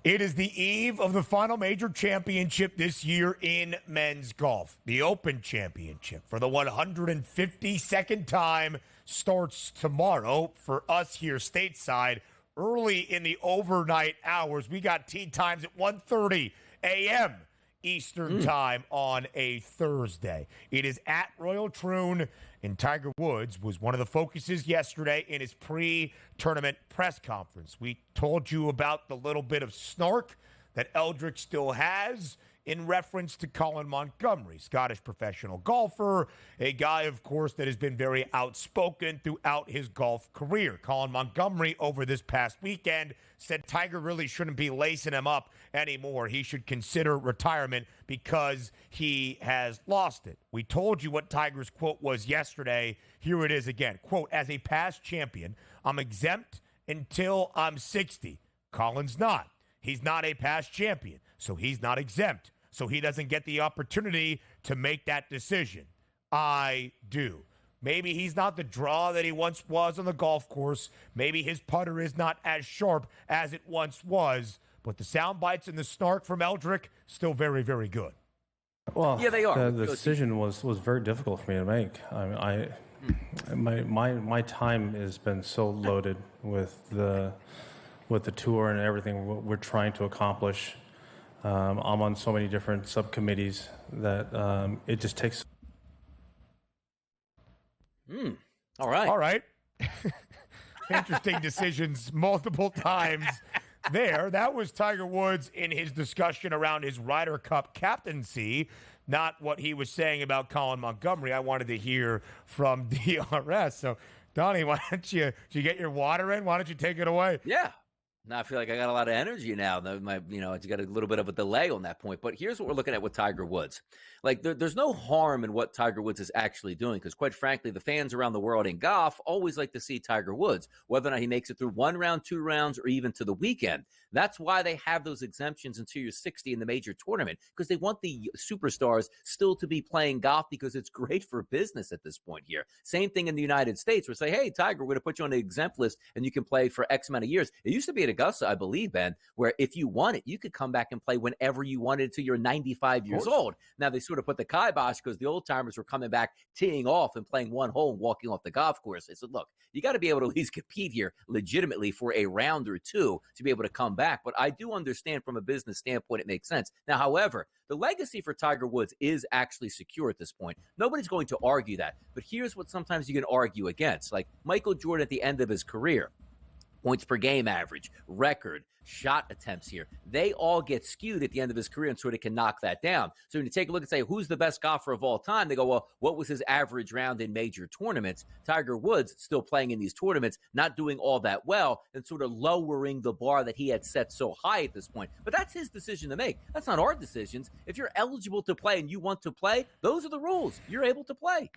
It is the eve of the final major championship this year in men's golf. The Open Championship for the 152nd time starts tomorrow for us here stateside. Early in the overnight hours, we got tee times at 1:30 a.m. Eastern time on a Thursday. It is at Royal Troon, and Tiger Woods was one of the focuses yesterday in his pre-tournament press conference. We told you about the little bit of snark that Eldrick still has in reference to Colin Montgomerie, Scottish professional golfer, a guy, of course, that has been very outspoken throughout his golf career. Colin Montgomerie, over this past weekend, said Tiger really shouldn't be lacing him up anymore. He should consider retirement because he has lost it. We told you what Tiger's quote was yesterday. Here it is again. Quote, "As a past champion, I'm exempt until I'm 60. Colin's not. He's not a past champion, so he's not exempt. So he doesn't get the opportunity to make that decision. I do. Maybe he's not the draw that he once was on the golf course. Maybe his putter is not as sharp as it once was. But the sound bites and the snark from Eldrick, still very, very good." Well, yeah, they are. The decision was very difficult for me to make. My time has been so loaded with the tour and everything we're trying to accomplish. I'm on so many different subcommittees that it just takes. All right. All right. Interesting decisions multiple times there. That was Tiger Woods in his discussion around his Ryder Cup captaincy, not what he was saying about Colin Montgomerie. I wanted to hear from DRS. So, Donnie, why don't you get your water in? Why don't you take it away? Yeah. Now I feel like I got a lot of energy now. It's got a little bit of a delay on that point. But here's what we're looking at with Tiger Woods. Like, there's no harm in what Tiger Woods is actually doing because, quite frankly, the fans around the world in golf always like to see Tiger Woods, whether or not he makes it through one round, two rounds, or even to the weekend. That's why they have those exemptions until you're 60 in the major tournament, because they want the superstars still to be playing golf because it's great for business at this point here. Same thing in the United States. We say, hey, Tiger, we're going to put you on the exempt list and you can play for X amount of years. It used to be at Augusta, I believe, Ben, where if you wanted, you could come back and play whenever you wanted until you're 95 years old. Now, they sort of put the kibosh because the old timers were coming back, teeing off and playing one hole and walking off the golf course. They said, look, you got to be able to at least compete here legitimately for a round or two to be able to come back. But I do understand from a business standpoint, it makes sense. Now, however, the legacy for Tiger Woods is actually secure at this point. Nobody's going to argue that. But here's what sometimes you can argue against. Like Michael Jordan at the end of his career, points per game average, record, shot attempts here. They all get skewed at the end of his career and sort of can knock that down. So when you take a look and say, who's the best golfer of all time? They go, well, what was his average round in major tournaments? Tiger Woods still playing in these tournaments, not doing all that well, and sort of lowering the bar that he had set so high at this point. But that's his decision to make. That's not our decisions. If you're eligible to play and you want to play, those are the rules. You're able to play.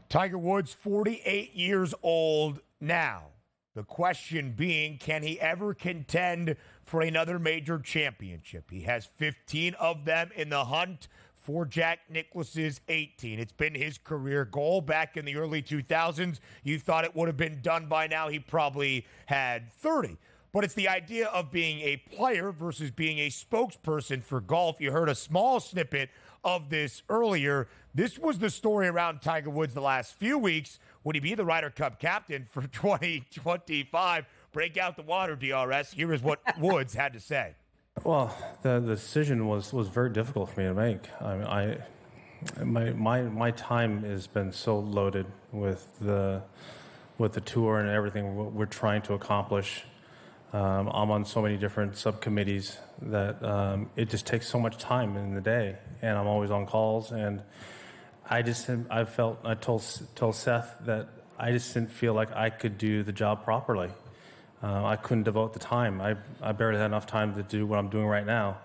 Tiger Woods, 48 years old now. The question being, can he ever contend for another major championship? He has 15 of them in the hunt for Jack Nicklaus's 18. It's been his career goal back in the early 2000s. You thought it would have been done by now. He probably had 30. But it's the idea of being a player versus being a spokesperson for golf. You heard a small snippet of this earlier. This was the story around Tiger Woods the last few weeks. Would he be the Ryder Cup captain for 2025? Break out the water, DRS. Here is what Woods had to say. Well, the decision was very difficult for me to make. My time has been so loaded with the tour and everything we're trying to accomplish. I'm on so many different subcommittees that it just takes so much time in the day, and I'm always on calls. And I told Seth that I just didn't feel like I could do the job properly. I couldn't devote the time. I barely had enough time to do what I'm doing right now,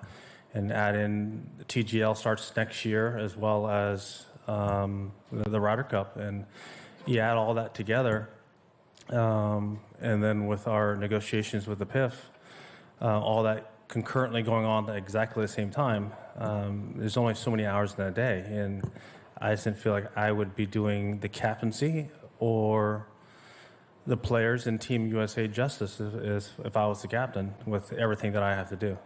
and add in the TGL starts next year as well as the Ryder Cup, and you add all that together. And then with our negotiations with the PIF, all that concurrently going on at exactly the same time, there's only so many hours in a day. And I just didn't feel like I would be doing the captaincy or the players and Team USA justice is if I was the captain with everything that I have to do.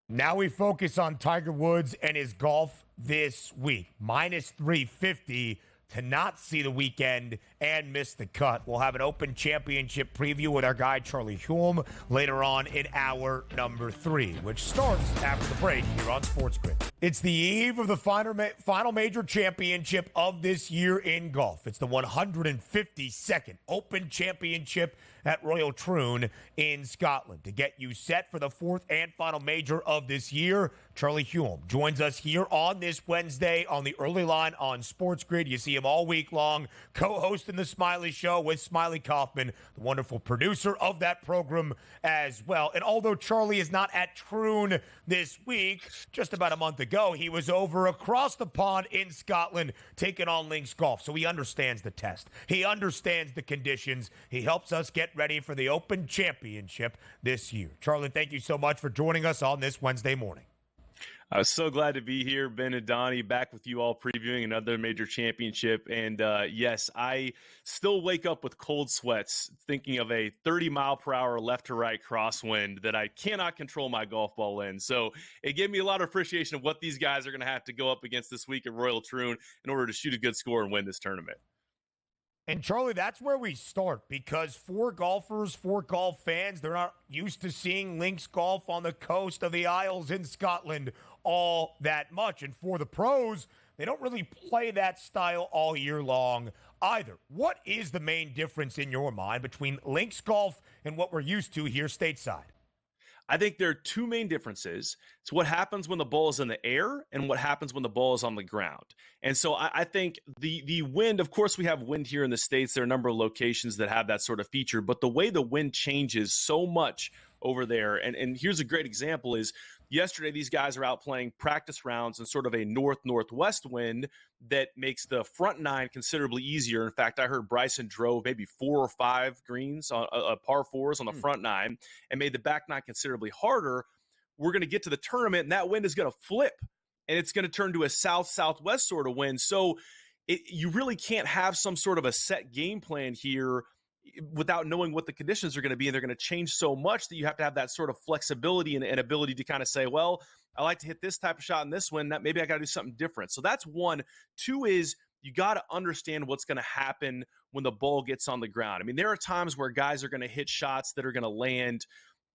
Now we focus on Tiger Woods and his golf this week. Minus 350 to not see the weekend and miss the cut. We'll have an Open Championship preview with our guy Charlie Hulme later on in hour number 3, which starts after the break here on SportsGrid. It's the eve of the final major championship of this year in golf. It's the 152nd Open Championship at Royal Troon in Scotland. To get you set for the 4th and final major of this year, Charlie Hulme joins us here on this Wednesday on the early line on SportsGrid. You see him all week long, co-hosting the Smiley Show with Smiley Kaufman, the wonderful producer of that program as well. And although Charlie is not at Troon this week, just about a month ago, he was over across the pond in Scotland taking on Links Golf. So he understands the test. He understands the conditions. He helps us get ready for the Open Championship this year. Charlie, thank you so much for joining us on this Wednesday morning. I was so glad to be here, Ben and Donnie, back with you all previewing another major championship. And yes, I still wake up with cold sweats thinking of a 30-mile-per-hour left-to-right crosswind that I cannot control my golf ball in. So it gave me a lot of appreciation of what these guys are going to have to go up against this week at Royal Troon in order to shoot a good score and win this tournament. And Charlie, that's where we start, because for golfers, for golf fans, they're not used to seeing links golf on the coast of the Isles in Scotland all that much. And for the pros, they don't really play that style all year long either. What is the main difference in your mind between links golf and what we're used to here stateside? I think there are two main differences. It's what happens when the ball is in the air and what happens when the ball is on the ground. And so I think the wind, of course, we have wind here in the States. There are a number of locations that have that sort of feature, but the way the wind changes so much over there, and here's a great example is yesterday these guys are out playing practice rounds in sort of a north-northwest wind that makes the front nine considerably easier. In fact, I heard Bryson drove maybe 4 or 5 greens on par fours on the front nine and made the back nine considerably harder. We're going to get to the tournament, and that wind is going to flip, and it's going to turn to a south-southwest sort of wind. So you really can't have some sort of a set game plan here without knowing what the conditions are going to be, and they're going to change so much that you have to have that sort of flexibility and ability to kind of say, well, I like to hit this type of shot in this one, that maybe I got to do something different. So that's one. Two is you got to understand what's going to happen when the ball gets on the ground. I mean, there are times where guys are going to hit shots that are going to land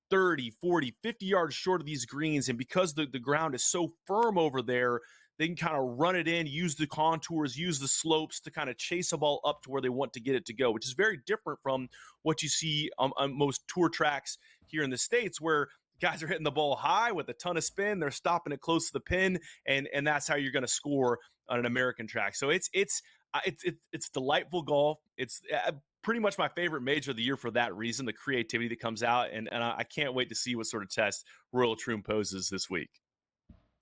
30, 40, 50 yards short of these greens, and because the ground is so firm over there, they can kind of run it in, use the contours, use the slopes to kind of chase a ball up to where they want to get it to go, which is very different from what you see on most tour tracks here in the States, where guys are hitting the ball high with a ton of spin. They're stopping it close to the pin, and that's how you're going to score on an American track. So it's delightful golf. It's pretty much my favorite major of the year for that reason, the creativity that comes out, and I can't wait to see what sort of test Royal Troon poses this week.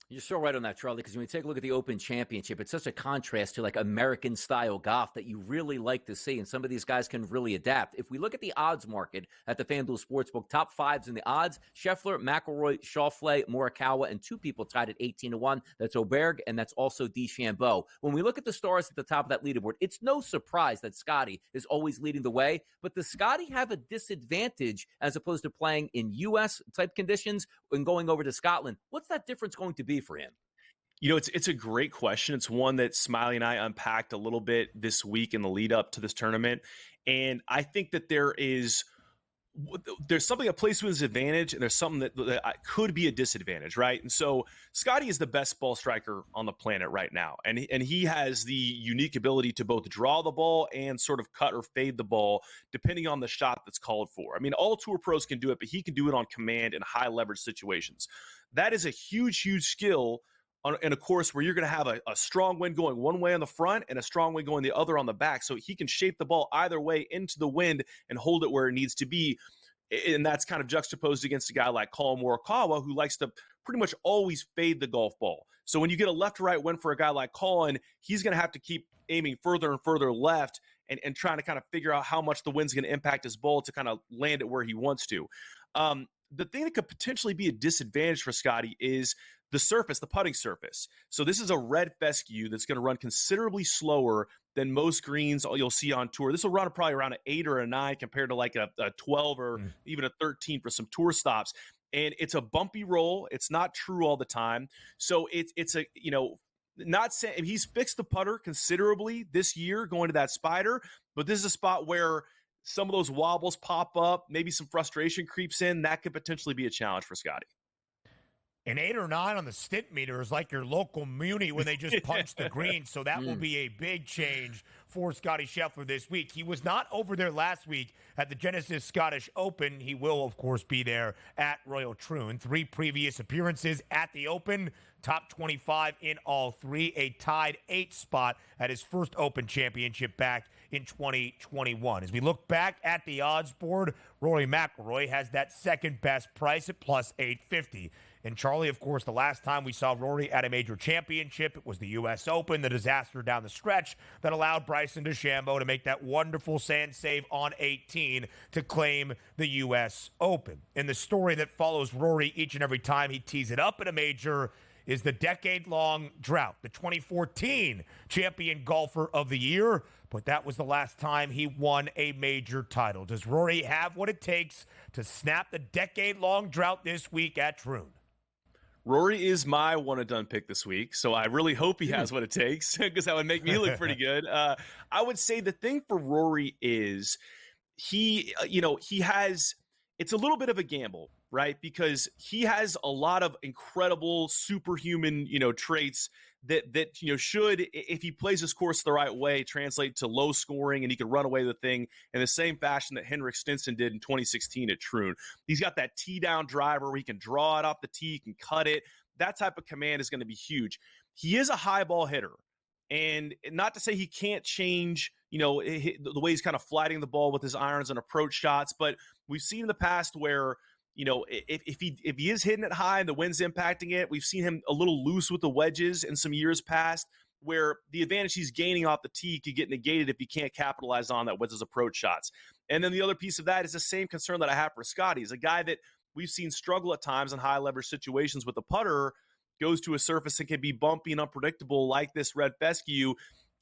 You're so right on that, Charlie, because when you take a look at the Open Championship, it's such a contrast to like American-style golf that you really like to see, and some of these guys can really adapt. If we look at the odds market at the FanDuel Sportsbook, top fives in the odds, Scheffler, McIlroy, Scheffler, Morikawa, and 2 people tied at 18-1. That's Oberg, and that's also DeChambeau. When we look at the stars at the top of that leaderboard, it's no surprise that Scottie is always leading the way, but does Scottie have a disadvantage as opposed to playing in U.S.-type conditions and going over to Scotland? What's that difference going to be for him? You know, it's a great question. It's one that Smiley and I unpacked a little bit this week in the lead up to this tournament. And I think that there's something that plays to his advantage, and there's something that could be a disadvantage, right? And so Scottie is the best ball striker on the planet right now. And he has the unique ability to both draw the ball and sort of cut or fade the ball, depending on the shot that's called for. I mean, all tour pros can do it, but he can do it on command in high leverage situations. That is a huge, huge skill in a course where you're going to have a strong wind going one way on the front and a strong wind going the other on the back. So he can shape the ball either way into the wind and hold it where it needs to be. And that's kind of juxtaposed against a guy like Colin Montgomerie, who likes to pretty much always fade the golf ball. So when you get a left to right wind for a guy like Colin, he's going to have to keep aiming further and further left and trying to kind of figure out how much the wind's going to impact his ball to kind of land it where he wants to. The thing that could potentially be a disadvantage for Scottie is the surface, the putting surface. So this is a red fescue that's going to run considerably slower than most greens you'll see on tour. This will run probably around an 8 or a 9 compared to like a 12 or even a 13 for some tour stops. And it's a bumpy roll. It's not true all the time. So it's a, not saying he's fixed the putter considerably this year going to that spider, but this is a spot where some of those wobbles pop up, maybe some frustration creeps in. That could potentially be a challenge for Scottie. An 8 or 9 on the stint meter is like your local muni when they just punch the green. So that will be a big change for Scottie Scheffler this week. He was not over there last week at the Genesis Scottish Open. He will, of course, be there at Royal Troon. 3 previous appearances at the Open, top 25 in all 3, a tied 8th spot at his first Open championship back in 2021. As we look back at the odds board, Rory McIlroy has that second best price at plus 850. And Charlie, of course, the last time we saw Rory at a major championship, it was the U.S. Open, the disaster down the stretch that allowed Bryson DeChambeau to make that wonderful sand save on 18 to claim the U.S. Open. And the story that follows Rory each and every time he tees it up at a major is the decade-long drought, the 2014 champion golfer of the year, but that was the last time he won a major title. Does Rory have what it takes to snap the decade-long drought this week at Troon? Rory is my one-and-done pick this week, so I really hope he has what it takes because that would make me look pretty good. I would say the thing for Rory is he has – it's a little bit of a gamble, right? Because he has a lot of incredible superhuman, traits that should, if he plays his course the right way, translate to low scoring, and he could run away with the thing in the same fashion that Henrik Stenson did in 2016 at Troon. He's got that tee down driver where he can draw it off the tee, he can cut it. That type of command is going to be huge. He is a high ball hitter. And not to say he can't change, the way he's kind of flighting the ball with his irons and approach shots, but we've seen in the past where, if he is hitting it high and the wind's impacting it, we've seen him a little loose with the wedges in some years past, where the advantage he's gaining off the tee could get negated if he can't capitalize on that with his approach shots. And then the other piece of that is the same concern that I have for Scottie. He's a guy that we've seen struggle at times in high leverage situations with the putter, goes to a surface that can be bumpy and unpredictable like this red fescue.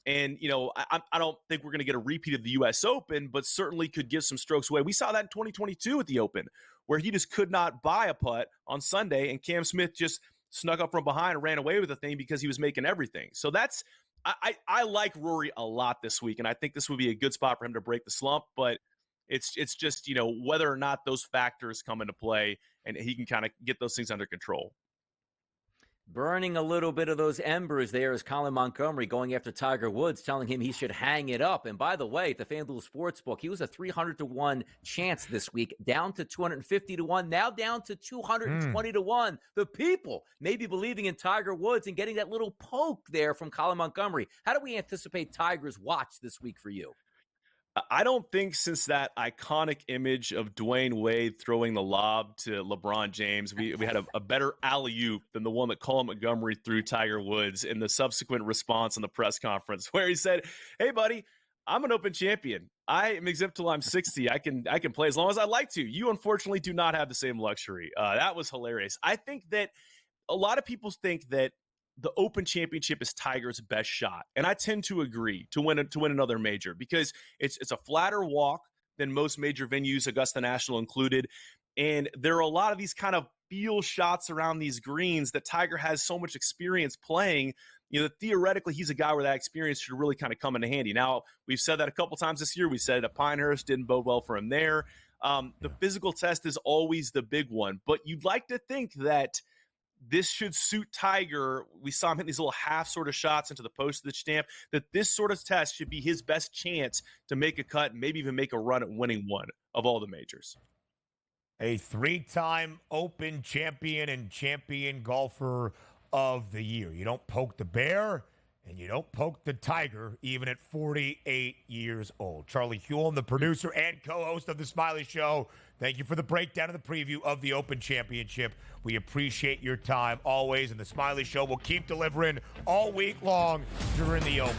And, I don't think we're going to get a repeat of the U.S. Open, but certainly could give some strokes away. We saw that in 2022 at the Open, where he just could not buy a putt on Sunday, and Cam Smith just snuck up from behind and ran away with the thing because he was making everything. So I like Rory a lot this week, and I think this would be a good spot for him to break the slump, but it's just, whether or not those factors come into play and he can kind of get those things under control. Burning a little bit of those embers there is Colin Montgomerie going after Tiger Woods, telling him he should hang it up. And by the way, at the FanDuel Sportsbook, he was a 300-1 chance this week, down to 250-1, now down to 220-1. The people may be believing in Tiger Woods and getting that little poke there from Colin Montgomerie. How do we anticipate Tiger's watch this week for you? I don't think since that iconic image of Dwayne Wade throwing the lob to LeBron James, we had a better alley-oop than the one that Colin Montgomerie threw Tiger Woods in the subsequent response in the press conference, where he said, "Hey, buddy, I'm an Open champion. I am exempt till I'm 60. I can play as long as I like to. You, unfortunately, do not have the same luxury." That was hilarious. I think that a lot of people think that the Open Championship is Tiger's best shot. And I tend to agree to win another major because it's a flatter walk than most major venues, Augusta National included. And there are a lot of these kind of feel shots around these greens that Tiger has so much experience playing. Theoretically, he's a guy where that experience should really kind of come into handy. Now, we've said that a couple times this year. We said it at Pinehurst, didn't bode well for him there. The physical test is always the big one. But you'd like to think that this should suit Tiger. We saw him hit these little half sort of shots into the postage stamp, that this sort of test should be his best chance to make a cut, maybe even make a run at winning one of all the majors. A 3-time Open champion and champion golfer of the year. You don't poke the bear and you don't poke the tiger, even at 48 years old. Charlie Hulme, the producer and co-host of The Smiley Show, thank you for the breakdown and the preview of the Open Championship. We appreciate your time always, and The Smiley Show will keep delivering all week long during the Open.